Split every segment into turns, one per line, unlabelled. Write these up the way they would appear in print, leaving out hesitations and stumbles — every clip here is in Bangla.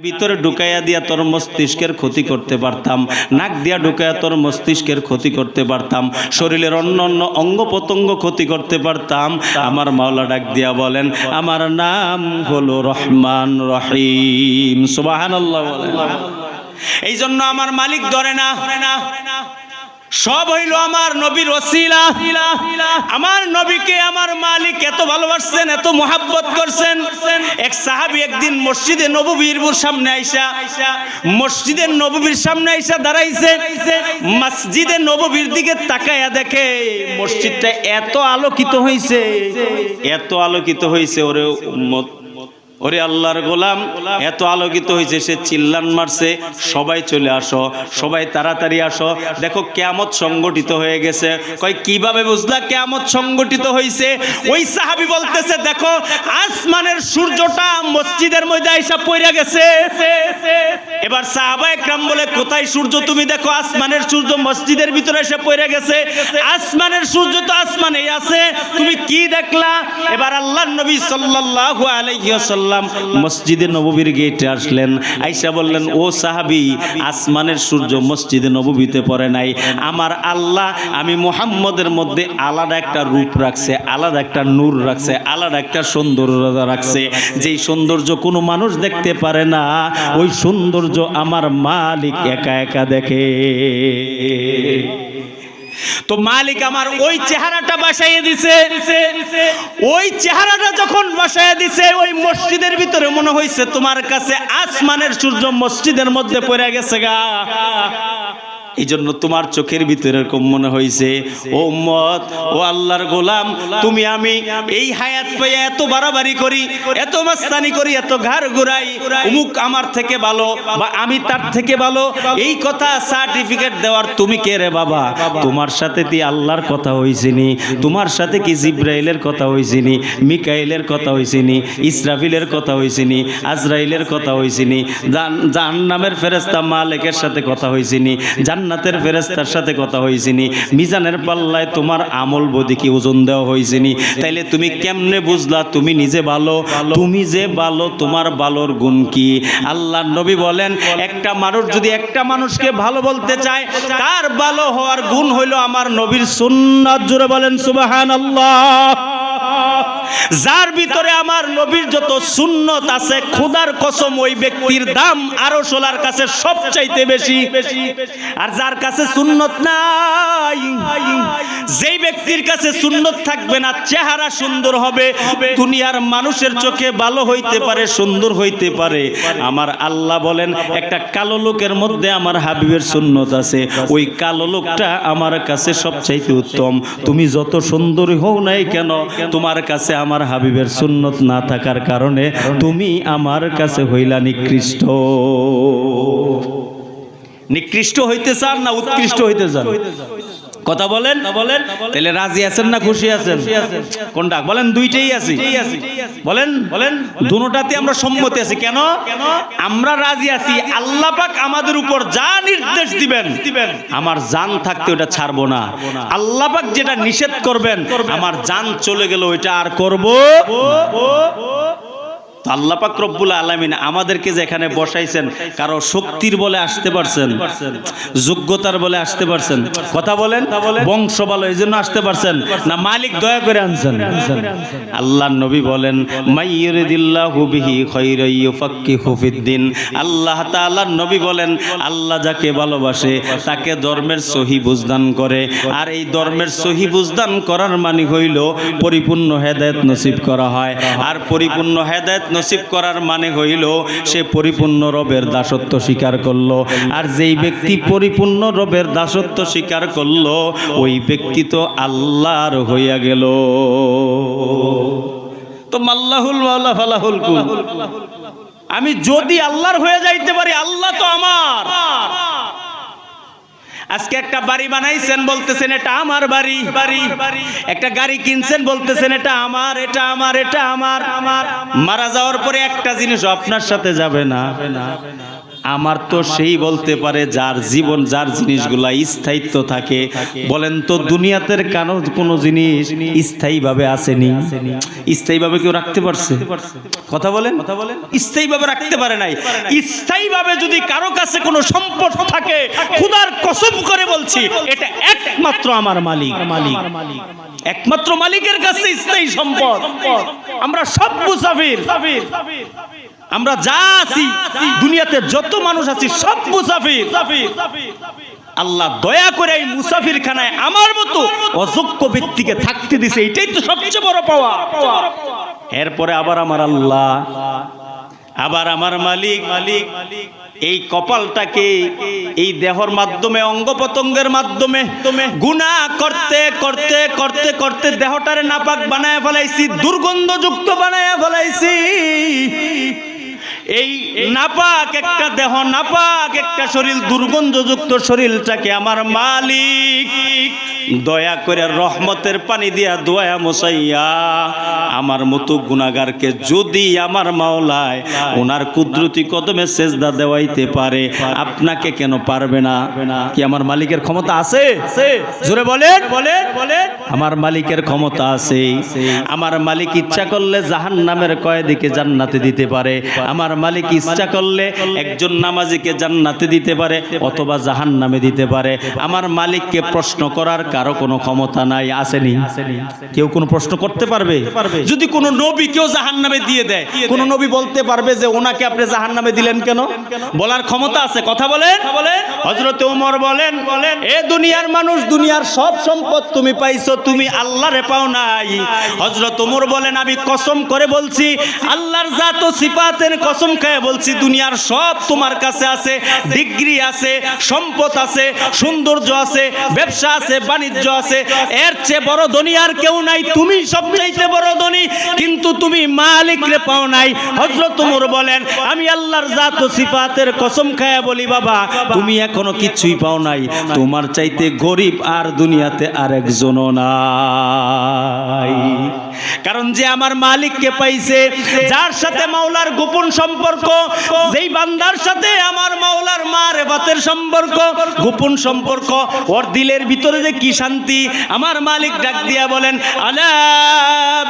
ভিতরে ঢুকাইয়া দিয়া তোর মস্তিষ্কের ক্ষতি করতে পারতাম, নাক দিয়া ঢুকাইয়া তোর মস্তিষ্কের ক্ষতি করতে পারতাম, শরীরের অন্য অন্য অঙ্গ প্রত্যঙ্গ ক্ষতি করতে পারতাম। আমার মাওলা ডাক দিয়া বলেন, আমার নাম হলো রহমান রহিম। সুবহানাল্লাহ বলেন। এই জন্য আমার মালিক ধরে না, সব হইল আমার নবীর ওসিলা। আমার নবীকে আমার মালিক এত ভালোবাসছেন, এত মোহাব্বত করছেন। এক সাহাবী একদিন মসজিদে নববীর সামনে আইসা, মসজিদে নববীর সামনে আইসা দাঁড়াইছে। মসজিদে নববীর দিকে তাকায়া দেখে মসজিদটা এত আলোকিত হইছে, এত আলোকিত হইছে। ওরে উম্মত, ওরে আল্লাহর গোলাম, এত আলোকিত হয়েছে, সে চিল্লান মারছে, সবাই চলে আসো, সবাই তাড়াতাড়ি আসো, দেখো কিয়ামত সংগঠিত হয়ে গেছে। কই কিভাবে বুঝলা কিয়ামত সংগঠিত হয়েছে? ওই সাহাবী বলতেছে, দেখো আসমানের সূর্যটা মসজিদের মধ্যে আইসা পড়ে গেছে। এবার সাহাবা একরাম বলে, কোথায় সূর্য? তুমি দেখো আসমানের সূর্য মসজিদের ভিতরে এসে পড়ে গেছে। আসমানের সূর্য তো আসমানেই আছে, তুমি কি দেখলা? এবার আল্লাহর নবী সাল্লাল্লাহু আলাইহি ওয়াসাল্লাম মসজিদে নববীর গেটে আসলেন, আয়েশা বললেন, ও সাহাবী, আসমানের সূর্য মসজিদে নববীতে পড়ে নাই। আমার আল্লাহ আমি মুহাম্মদের মধ্যে আলাদা একটা রূপ রাখছে, আলাদা একটা নূর রাখছে, আলাদা একটা সৌন্দর্য রাখছে, যেই সৌন্দর্য কোনো মানুষ দেখতে পারে না। ওই সৌন্দর্য আমার মালিক একা একা দেখে। তো মালিক আমার ওই চেহারাটা বাসাইয়ে দিছে। ওই চেহারাটা যখন বাসাইয়ে দিছে, ওই মসজিদের ভিতরে মনে হইছে তোমার কাছে আসমানের সূর্য মসজিদের মধ্যে পড়ে গেছে গা। এই জন্য তোমার চোখের ভিতরে এরকম মনে হয়েছে। ও উম্মত, ও আল্লাহর গোলাম, তুমি আমি এই হায়াত পেয়ে এত বাড়াবাড়ি করি, এত মাস্তানি করি, এত ঘাড় ঘুরাই, অমুক আমার থেকে ভালো বা আমি তার থেকে ভালো, এই কথা সার্টিফিকেট দেওয়ার তুমি কে রে বাবা? তোমার সাথে কি আল্লাহর কথা হইছিনি? তোমার সাথে কি জিব্রাইলের কথা হইছিনি? মিকাইলের কথা হইছিনি? ইসরাফিলের কথা হইছিনি? আজরাইলের কথা হইছিনি? জাহান্নামের ফেরেশতা মালিকের সাথে কথা হইছিনি? জান্নাতের ফেরেশতার সাথে কথা হইছিনি? মিজানের পাল্লায় তোমার আমল বদি কি ওজন দেওয়া হইছিনি? তাইলে তুমি কেমনে বুঝলা তুমি নিজে ভালো? তুমি যে ভালো, তোমার ভালোর গুণ কি? আল্লাহর নবী বলেন, একটা মানুষ যদি একটা মানুষকে ভালো বলতে চায়, তার ভালো হওয়ার গুণ হইল আমার নবীর সুন্নাত। জোরে বলেন সুবহানাল্লাহ। যার ভিতরে আমার নবীর যত সুন্নত আছে, খোদার কসম ওই ব্যক্তির দাম আরশ ওয়ালার কাছে সবচাইতে বেশি। আর যার কাছে সুন্নত নাই, যেই ব্যক্তির কাছে সুন্নত থাকবে না, চেহারা সুন্দর হবে, দুনিয়ার মানুষের চোখে ভালো হইতে পারে, সুন্দর হইতে পারে। আমার আল্লাহ বলেন, একটা কালো লোকের মধ্যে আমার হাবিবের সুন্নত আছে, ওই কালো লোকটা আমার কাছে সবচাইতে উত্তম। তুমি যত সুন্দরী হও নাই কেন, তোমার কাছে আমার হাবিবের সুন্নত না থাকার কারণে তুমি আমার কাছে হইলা নিকৃষ্ট। নিকৃষ্ট হইতে চান না উৎকৃষ্ট হইতে চান? কথা বলেন। তাহলে রাজি আছেন না খুশি আছেন? কোনটা বলেন? দুইটাই আছি। বলেন বলেন, দুটোটাতে আমরা সম্মতি আছি। কেন? আমরা রাজি আছি, আল্লাহ পাক আমাদের উপর যা নির্দেশ দিবেন আমার জান থাকতে ওটা ছাড়বো না। আল্লাহ পাক যেটা নিষেধ করবেন, আমার জান চলে গেল ওইটা আর করব। আল্লাহ পাক রব্বুল আলামিন আমাদেরকে যে এখানে বসাইছেন, কারো শক্তির বলে আসতে পারছেন, যোগ্যতার বলে আসতে পারছেন? কথা বলেন। বংশ ভালো এই জন্য আসতে পারছেন না মালিক দয়া করে আনছেন? আল্লাহর নবী বলেন, মাইয়ুরিদিল্লাহু বিহি খায়রান ইউফাক্কিহু ফিদ্দিন। আল্লাহ তাআলার নবী বলেন, আল্লাহ যাকে ভালোবাসে তাকে ধর্মের সহি বুঝদান করে। আর এই ধর্মের সহি বুঝদান করার মানে হইল পরিপূর্ণ হেদায়েত নসিব করা হয়। আর পরিপূর্ণ হেদায়েত নসিব করার মানে হইল সে পরিপূর্ণ রবের দাসত্ব স্বীকার করলো। আর যেই ব্যক্তি পরিপূর্ণ রবের দাসত্ব স্বীকার করলো, ওই ব্যক্তি তো আল্লাহর হইয়া গেল। তো মাল্লাহুল মাওলা ফালাহুল কুল। আমি যদি আল্লাহর হয়ে যাইতে পারি, আল্লাহ তো আমার। আজকে একটা বাড়ি বানাইছেন, বলতেছেন এটা আমার বাড়ি। একটা গাড়ি কিনছেন, বলতেছেন এটা আমার, এটা আমার, এটা আমার। মারা যাওয়ার পরে একটা জিনিস আপনার সাথে যাবে না। আমার তো সেই বলতে পারে যার জীবন, যার জিনিসগুলা স্থায়িত্ব থাকে। বলেন তো দুনিয়াতে কোনো জিনিস স্থায়ীভাবে আসেনি? স্থায়ীভাবে কেউ রাখতে পারছে? কথা বলেন, স্থায়ীভাবে রাখতে পারে নাই। স্থায়ীভাবে যদি কারো কাছে কোনো সম্পদ থাকে, খোদার কসম করে বলছি এটা একমাত্র আমার মালিক, একমাত্র মালিকের কাছে স্থায়ী সম্পদ। আমরা সব মুসাফির, আমরা যা আছি দুনিয়াতে যত মানুষ আছি সব মুসাফির। আল্লাহ দয়া করে এই মুসাফির খানায় আমার মতো অযোগ্য ব্যক্তিকে থাকতে দিছে, এটাই তো সবচেয়ে বড় পাওয়া। এরপরে আবার আমার আল্লাহ, আবার আমার মালিক এই কপালটাকে এই দেহর মাধ্যমে, অঙ্গ প্রত্যঙ্গের মাধ্যমে গুনাহ করতে করতে করতে করতে দেহটারে নাপাক বানায় ফেলাইছি, দুর্গন্ধযুক্ত বানায় ফেলাইছি। এই নাপাক একটা দেহ, নাপাক একটা শরীর, দুর্গন্ধযুক্ত শরীরটাকে আমার মালিক দয়া করে রহমতের পানি দিয়া দোয়া মোসাইয়া আমার মতো গুনাহগারকে যদি আমার মাওলায় ওনার কুদরতি কদমে সেজদা দেওয়াইতে পারে, আপনাকে কেন পারবে না? কি আমার মালিকের ক্ষমতা আছে? জোরে বলেন, আমার মালিকের ক্ষমতা আছে। আমার মালিক ইচ্ছা করলে জাহান্নামের কয়েদিকে জান্নাতে দিতে পারে, আমার মালিক ইচ্ছা করলে একজন নামাজিকে জান্নাতে দিতে পারে অথবা জাহান্নামে দিতে পারে। আমার মালিককে প্রশ্ন করার কারো কোনো ক্ষমতা নাই, আসেনি? কেউ কোনো প্রশ্ন করতে পারবে? যদি কোনো নবী কেউ জাহান্নামে দিয়ে দেয়, কোন নবী বলতে পারবে যে ওনাকে আপনি জাহান্নামে দিলেন কেন? বলার ক্ষমতা আছে? কথা বলেন। হযরত ওমর বলেন, এ দুনিয়ার মানুষ, দুনিয়ার সব সম্পদ তুমি পাইছো, তুমি আল্লাহরে পাও নাই। হযরত ওমর বলেন, আমি কসম করে বলছি, আল্লাহর জাত ও সিফাতের কসম খেয়ে বলছি, দুনিয়ার সব তোমার কাছে আছে, ডিগ্রি আছে, সম্পদ আছে, সৌন্দর্য আছে, ব্যবসা আছে, বাণিজ্য আছে, এর চেয়ে বড় ধনী আর কেউ নাই, তুমি সবচাইতে বড় ধনী, কিন্তু তুমি মালিকরে পাও নাই। হযরত ওমর বলেন, আমি আল্লাহর জাত ও সিফাতের কসম খেয়ে বলি, বাবা তুমি এখনো কিছুই পাও নাই, তোমার চাইতে গরিব আর দুনিয়াতে আরেকজনও নাই। কারণ যে আমার মালিককে পাইছে, যার সাথে মাওলার গোপন সম্পর্ক, যেই বান্দার সাথে আমার মাওলার মারেফাতের সম্পর্ক, গোপন সম্পর্ক, ওর দিলের ভিতরে যে কি শান্তি। আমার মালিক ডাক দিয়া বলেন, আলা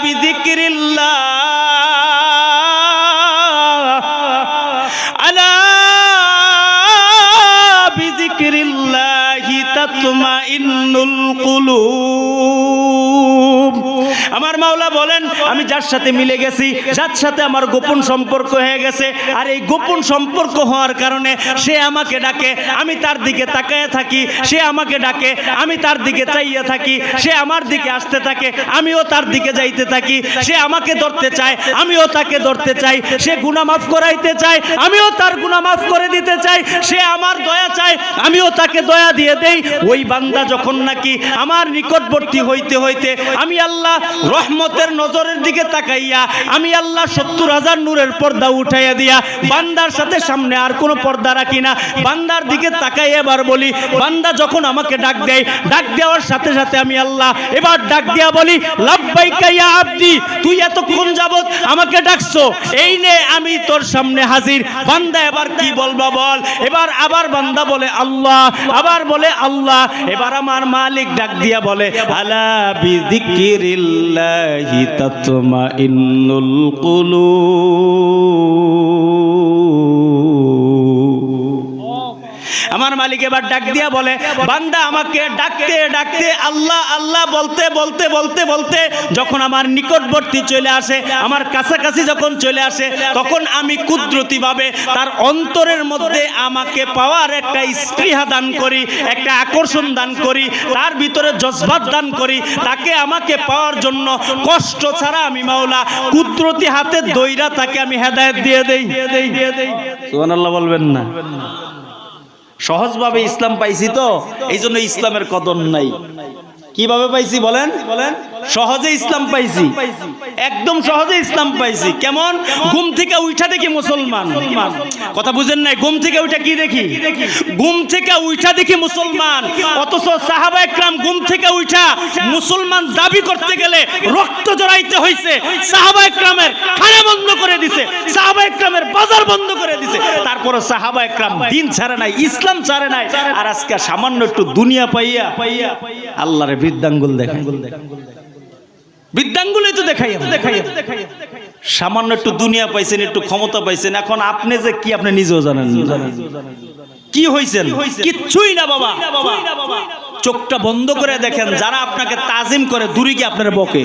বিযিকরিল্লাহ, আলা বিযিকরিল্লাহি তাতমাইন্নুল কুলুব। আমার মাওলা বলেন, আমি যার সাথে মিলে গেছি, যার সাথে আমার গোপন সম্পর্ক হয়ে গেছে, আর এই গোপন সম্পর্ক হওয়ার কারণে সে আমাকে ডাকে, আমি তার দিকে তাকায় থাকি, সে আমাকে ডাকে, আমি তার দিকে চাইয়া থাকি, সে আমার দিকে আসতে থাকে, আমিও তার দিকে যাইতে থাকি, সে আমাকে ধরতে চায়, আমিও তাকে ধরতে চাই, সে গুনাহ মাফ করাইতে চায়, আমিও তার গুনাহ মাফ করে দিতে চাই, সে আমার দয়া চায়, আমিও তাকে দয়া দিয়ে দেই। ওই বান্দা যখন নাকি আমার নিকটবর্তী হইতে হইতে আমি আল্লাহ রহমতের নজরের দিকে তাকাইয়া, আমি আল্লাহ ৭০,০০০ নূরের পর্দা উঠাইয়া দিয়া বান্দার সাথে সামনে আর কোনো পর্দা রাখি না, বান্দার দিকে তাকাই এবার বলি, বান্দা যখন আমাকে ডাক দেয়, ডাক দেওয়ার সাথে সাথে আমি আল্লাহ এবার ডাক দিয়া বলি, লাব্বাইকা ইয়া আবদি, তুই এতক্ষণ যাবত আমাকে ডাকছো, এই নে আমি তোর সামনে হাজির। বান্দা এবার কি বলবা বল? এবার আবার বান্দা বলে আল্লাহ, আবার বলে আল্লাহ। এবার আমার মালিক ডাক দিয়া বলে, আলা বিযিকরিল্লাহি তাতমাইন্নুল কুলুব। আমার মালিক এবার ডাক দিয়া বলে, বান্দা আমাকে ডাকতে ডাকতে, আল্লাহ আল্লাহ বলতে বলতে বলতে বলতে যখন আমার নিকটবর্তী চলে আসে, আমার কাছাকাছি যখন চলে আসে, তখন আমি কুদরতিভাবে তার অন্তরের মধ্যে আমাকে পাওয়ার একটা স্পৃহা দান করি, একটা আকর্ষণ দান করি, তার ভিতরে জজবাত দান করি, তাকে আমাকে পাওয়ার জন্য কষ্ট ছাড়া আমি মাওলা কুদরতি হাতে দইরা তাকে আমি হেদায়েত দিয়ে দেই। সুবহানাল্লাহ বলবেন না? সহজভাবে ইসলাম পাইছি তো, এই জন্য ইসলামের কদর নাই। কি কিভাবে পাইছি বলেন? সহজে ইসলাম পাইছি, একদম সহজে ইসলাম পাইছি। কেমন? ঘুম থেকে উঠা দেখি মুসলমান। কথা বুঝেন নাই? ঘুম থেকে উঠা কি দেখি? ঘুম থেকে উঠা দেখি মুসলমান। অথচ সাহাবায়ে কেরাম ঘুম থেকে উঠা মুসলমান দাবি করতে গেলে রক্ত জড়াইতে হয়েছে। সাহাবায়ে কেরামের খানা বন্ধ করে দিছে, সাহাবায়ে কেরামের বাজার বন্ধ করে দিছে, তারপর সাহাবায়ে কেরাম দিন ছাড়ে নাই, ইসলাম ছাড়ে নাই। আর আজকে সামান্য একটু দুনিয়া পাইয়া আল্লাহরে বৃদ্ধাঙ্গুল দেখায়। বৃদ্ধাঙ্গুলই তো দেখাই, সামান্য একটু দুনিয়া পাইছেন, একটু ক্ষমতা পাইছেন। এখন আপনি যে কি আপনি নিজেও জানেন কি হইছেন? কিচ্ছুই না বাবা। চোখটা বন্ধ করে দেখেন, যারা আপনাকে তাজিম করে দূরে গিয়ে আপনার বকে।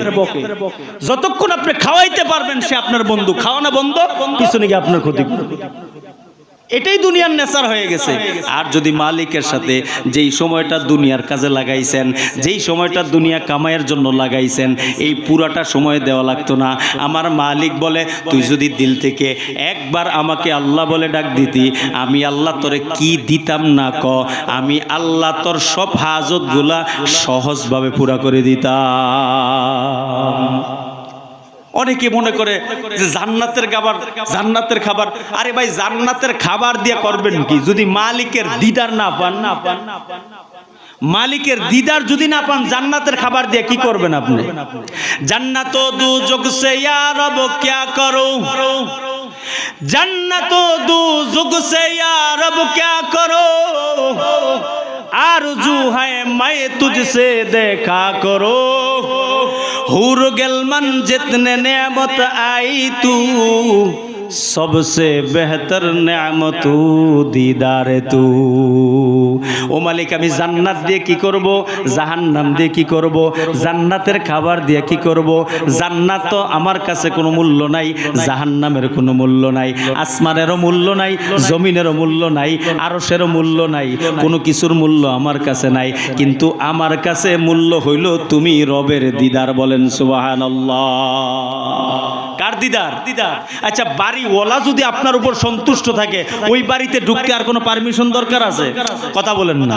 যতক্ষণ আপনি খাওয়াইতে পারবেন সে আপনার বন্ধু, খাওয়ানো বন্ধ পিছনে গিয়ে আপনার ক্ষতি করবে। এটাই দুনিয়ার নেচার হয়ে গেছে। আর যদি মালিকের সাথে যেই সময়টা দুনিয়ার কাজে লাগাইছেন, যেই সময়টা দুনিয়া কামাইয়ের জন্য লাগাইছেন, এই পুরাটা সময় দেওয়া লাগতো না। আমার মালিক বলে, তুই যদি দিল থেকে একবার আমাকে আল্লাহ বলে ডাক দিতি, আমি আল্লাহ তোরে কি দিতাম না ক, আমি আল্লাহ তোর সব হাজতগুলা সহজভাবে পুরা করে দিতাম। অনেকে মনে করে যে জান্নাতের খাবার। আরে ভাই, জান্নাতের খাবার দিয়ে করবেন কি যদি মালিকের দিদার না পান? মালিকের দিদার যদি না পান, জান্নাতের খাবার দিয়ে কি করবেন আপনি? জান্নাত ও দুজক সে ইয়া রব क्या करो, জান্নাত ও দুজক সে ইয়া রব क्या करो, आरज़ू है मैं तुझसे देखा करो, हुर गलमन जितने नेमत आई तू, सबसे बेहतर नेमत दीदार तू। ও মালিক, আমি জান্নাত দিয়ে কি করব, জাহান্নাম দিয়ে কি করব, জান্নাতের খাবার দিয়ে কি করব? জান্নাত তো আমার কাছে কোনো মূল্য নাই, জাহান্নামের কোনো মূল্য নাই, আসমানেরও মূল্য নাই, জমিনেরও মূল্য নাই, আরশেরও মূল্য নাই, কোনো কিছুর মূল্য আমার কাছে নাই। কিন্তু আমার কাছে মূল্য হইল তুমি রবের দিদার। বলেন সুবহানাল্লাহ। কার দিদার? আচ্ছা, বাড়িওয়ালা যদি আপনার উপর সন্তুষ্ট থাকে, ওই বাড়িতে ঢুকতে আর কোনো পারমিশন দরকার আছে? কথা বলেন না।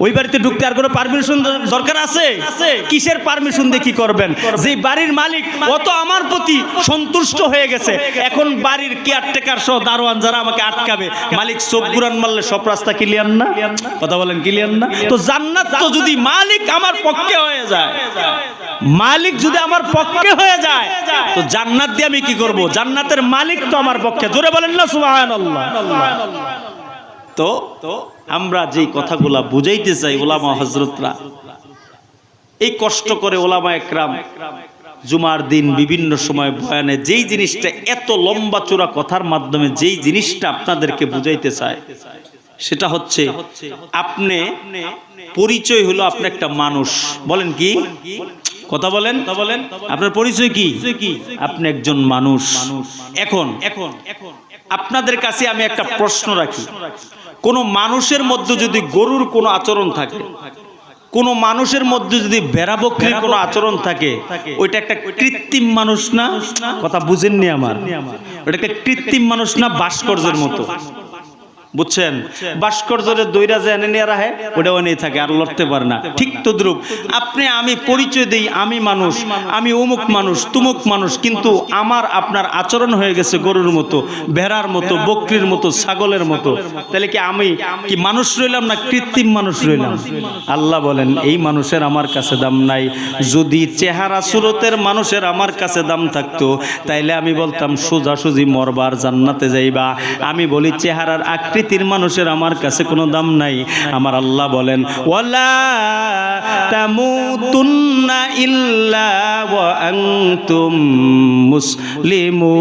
ওই বাড়িতে ঢুকতে আর কোনো পারমিশন দরকার আছে? কিসের পারমিশন দিয়ে কি করবেন? যে বাড়ির মালিক অত আমার প্রতি সন্তুষ্ট হয়ে গেছে, এখন বাড়ির কেয়ারটেকার সহ দারোয়ান যারা আমাকে আটকাবে, মালিক চোখ ঘুরান মারলে সব রাস্তা ক্লিয়ার না? কথা বলেন, ক্লিয়ার না? তো জান্নাত তো যদি মালিক আমার পক্ষে হয়ে যায়, মালিক যদি আমার পক্ষে হয়ে যায়, তো জান্নাত দিয়ে আমি কি করব? জান্নাতের মালিক তো আমার পক্ষে। জোরে বলেন না সুবহানাল্লাহ। তো আমরা যেই কথাগুলা বুঝাইতে চাই, ওলামা হযরতরা এই কষ্ট করে, ওলামা একরাম জুমার দিন বিভিন্ন সময় বয়ানে যেই জিনিসটা এত লম্বা চূড়া কথার মাধ্যমে যেই জিনিসটা আপনাদেরকে বুঝাইতে চায়, সেটা হচ্ছে আপনি পরিচয় হলো আপনি একটা মানুষ। বলেন কি? কথা বলেন, আপনার পরিচয় কি? আপনি একজন মানুষ। এখন আপনাদের কাছে আমি একটা প্রশ্ন রাখি, কোন মানুষের মধ্যে যদি গরুর কোনো আচরণ থাকে, কোন মানুষের মধ্যে যদি ভেড়া বকরির কোনো আচরণ থাকে, ওইটা একটা কৃত্রিম মানুষ না? কথা বুঝেননি আমার? ওইটা একটা কৃত্রিম মানুষ না? ভাস্কর্যের মতো, বুঝছেন? ভাস্কর্যের দইরা যে এনে নিয়ে রাখে, ওটা ওনেই থাকে, আর লড়তে পারে না। ঠিক তদ্রূপ আপনি আমি পরিচয় দেই, আমি মানুষ, আমি অমুক মানুষ, তুমুক মানুষ, কিন্তু আমার আপনার আচরণ হয়ে গেছে গরুর মতো, ভেড়ার মতো, বকরির মতো, ছাগলের মতো। তাহলে কি আমি কি মানুষ রইলাম না কৃত্রিম মানুষ রইলাম? আল্লাহ বলেন, এই মানুষের আমার কাছে দাম নাই। যদি চেহারা সুরতের মানুষের আমার কাছে দাম থাকতো, তাইলে আমি বলতাম সোজাসুজি মরবার, জান্নাতে যাইবা। আমি বলি চেহারার আকৃতির মানুষের আমার কাছে কোনো দাম নাই। আমার আল্লাহ বলেন, ওয়ালা তামুতুন্না ইল্লা ওয়া আনতুম মুসলিমুন।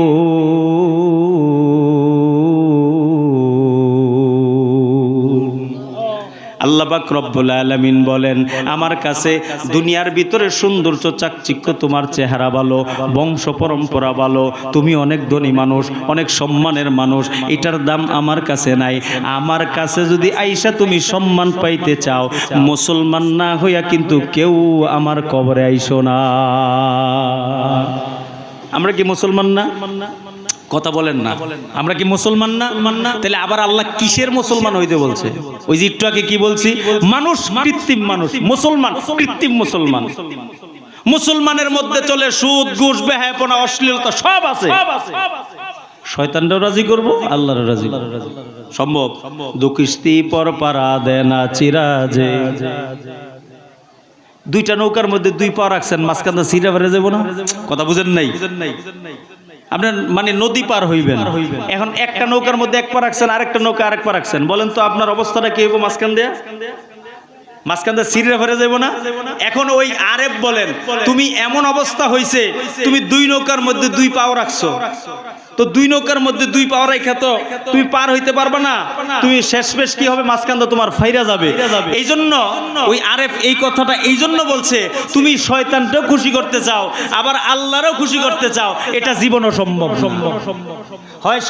আল্লাহ পাক রব্বুল আলামিন বলেন, আমার কাছে দুনিয়ার ভিতরে সৌন্দর্য, চাকচিক্য, তোমার চেহারা ভালো, বংশ পরম্পরা ভালো, তুমি অনেক ধনী মানুষ, অনেক সম্মানের মানুষ, এটার দাম আমার কাছে নাই। আমার কাছে যদি আইসা তুমি সম্মান পাইতে চাও, মুসলমান না হইয়া কিন্তু কেউ আমার কবরে আইসো না। আমরা কি মুসলমান না? কথা বলেন না, আমরা কি মুসলমান না? তাহলে আবার আল্লাহ কিসের মুসলমান হইতে বলছে? ওই যে একটু আগে কি বলছি, মানুষ কৃত্রিম মানুষ, মুসলমান কৃত্রিম মুসলমান। মুসলমানের মধ্যে চলে সুদ, ঘুষ, বেহায়াপনা, অশ্লীলতা সব আছে। শয়তানরাও রাজি করব, আল্লাহরও রাজি সম্ভব? দুকিস্তি পর পারা দেনা চিরাজে, দুইটা নৌকার মধ্যে দুই পা রাখছেন, মাঝখানে চিরা বেড়ে যাবো না? কথা বুঝেন নাই? আপনার মানে নদী পার হইবেন, এখন একটা নৌকার মধ্যে এক পা রাখছেন, আরেকটা নৌকা আরেক পা রাখছেন, বলেন তো আপনার অবস্থাটা কি হইব? মাঝখান দিয়ে সিরিয়া ভরে যাবো না? এখন ওই আরেব বলেন, তুমি এমন অবস্থা হইছে, তুমি দুই নৌকার মধ্যে দুই পাও রাখছো, তো দুই নৌকার মধ্যে দুই পাও রাখা তো তুমি পার হইতে পারবে না, তুমি শেষমেশ কি হবে? মাঝখানটা তোমার ফাইরা যাবে। এই জন্য ওই আরেফ এই কথাটা এই জন্য বলছে, তুমি শয়তানটাও খুশি করতে চাও, আবার আল্লাহরও খুশি করতে চাও, এটা জীবনও সম্ভব। হয়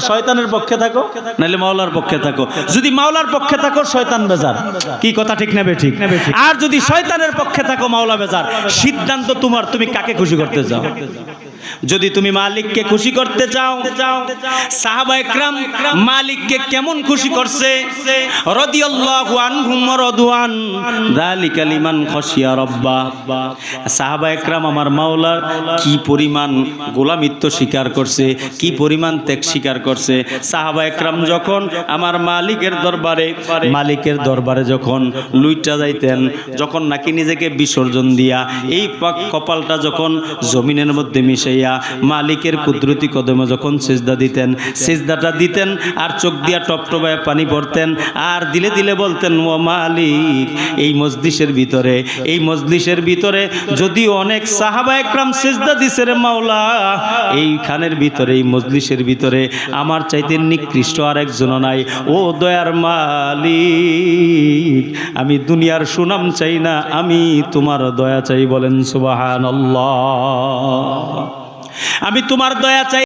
শয়তানের পক্ষে থাকো, নাহলে মাওলার পক্ষে থাকো। যদি মাওলার পক্ষে থাকো, শয়তান বেজার। কি কথা ঠিক নেবে? ঠিক। আর যদি শয়তানের পক্ষে থাকো, মাওলা বেজার। সিদ্ধান্ত তোমার, তুমি কাকে খুশি করতে চাও। যদি তুমি মালিককে খুশি করতে চাও, সাহাবায়ে কেরাম মালিককে কেমন খুশি করছে? রাদিয়াল্লাহু আনহুম ওয়া রাদওয়ান, যালিকা লিমান খাশিয়া রাব্বা। সাহাবায়ে কেরাম আমার মাওলার কি পরিমাণ গোলামিত্ব স্বীকার করছে, কি পরিমাণ ত্যাগ স্বীকার করছে। সাহাবায়ে কেরাম যখন আমার মালিকের দরবারে যখন লুইটা যাইতেন, যখন নাকি নিজেকে বিসর্জন দিয়া এই কপালটা যখন জমিনের মধ্যে মিশাইয়া মালিকের কুদরতি কদমে যখন সিজদা দিতেন, সিজদাটা দিতেন আর চোখ দিয়া টপটপায় পানি পড়তেন, আর দিলে দিলে বলতেন, ও মালিক, এই মজলিসের ভিতরে যদিও অনেক সাহাবায়ে কেরাম সিজদা দিছে রে মাওলা, এইখানের ভিতরে, এই মজলিসের ভিতরে আমার চাইতে নিকৃষ্ট আর একজনও নাই। ও দয়ার মালিক, আমি দুনিয়ার সুনাম চাই না, আমি তোমার দয়া চাই। বলেন সুবহানাল্লাহ। আমি তোমার দয়া চাই।